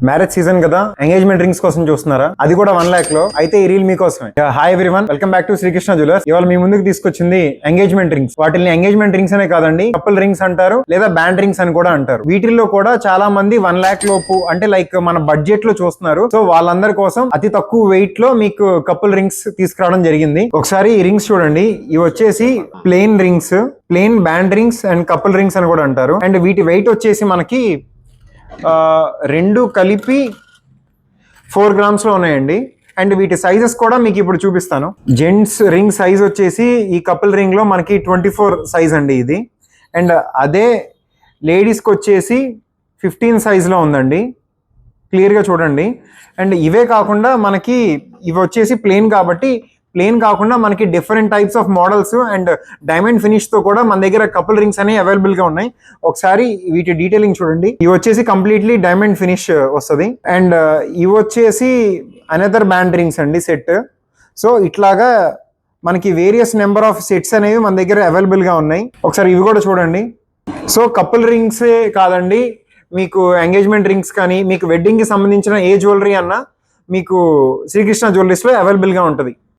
Marriage season కదా, engagement rings కోసం చూస్తున్నారా? అది కూడా 1 lakh లో. అయితే ఈ రీల్ మీకోసమే. Hi everyone, welcome back to Srikrishna jewellers. ఇవాళ మీ ముందుకు తీసుకొచ్చింది ఎంగేజ్మెంట్ రింగ్స్. వాటిని ఎంగేజ్మెంట్ రింగ్స్ అనే కాదండి, కపుల్ రింగ్స్ అంటారు లేదా బ్యాండ్ రింగ్స్ అని కూడా అంటారు. వీటిల్లో కూడా చాలా మంది 1 lakh లోపు అంటే లైక్ మన బడ్జెట్ లో చూస్తున్నారు. సో వాళ్ళందరి కోసం అతి తక్కువ వెయిట్ లో మీకు కపుల్ రింగ్స్ తీసుకురావడం జరిగింది. ఒకసారి ఈ రింగ్స్ చూడండి. ఇవి వచ్చేసి plain rings, plain band rings and couple rings అని కూడా అంటారు. అండ్ వీటి వెయిట్ వచ్చేసి మనకి రెండు కలిపి 4 grams లో ఉన్నాయండి. అండ్ వీటి సైజెస్ కూడా మీకు ఇప్పుడు చూపిస్తాను. జెంట్స్ రింగ్ సైజ్ వచ్చేసి ఈ కపుల్ రింగ్ లో మనకి 24 సైజ్ అండి ఇది. అండ్ అదే లేడీస్కి వచ్చేసి 15 సైజ్లో ఉందండి. క్లియర్గా చూడండి. అండ్ ఇవే కాకుండా మనకి ఇవి వచ్చేసి ప్లెయిన్ కాబట్టి, ప్లెయిన్ కాకుండా మనకి different types of models and diamond finish తో కూడా మన దగ్గర కపుల్ రింగ్స్ అనేవి అవైలబుల్ గా ఉన్నాయి. ఒకసారి వీటి డీటెయిలింగ్ చూడండి. ఇవి వచ్చేసి కంప్లీట్లీ డైమండ్ ఫినిష్ వస్తుంది. అండ్ ఇవి వచ్చేసి అనదర్ బ్యాండ్ రింగ్స్ అండి సెట్. సో ఇట్లాగా మనకి వేరియస్ నెంబర్ ఆఫ్ సెట్స్ అనేవి మన దగ్గర అవైలబుల్ గా ఉన్నాయి. ఒకసారి ఇవి కూడా చూడండి. సో కపుల్ రింగ్సే కాదండి, మీకు ఎంగేజ్మెంట్ రింగ్స్ కానీ, మీకు వెడ్డింగ్ కి సంబంధించిన ఏ జ్యువెలరీ అన్నా మీకు శ్రీకృష్ణ జ్యువెలరీస్ లో అవైలబుల్ గా ఉంటుంది.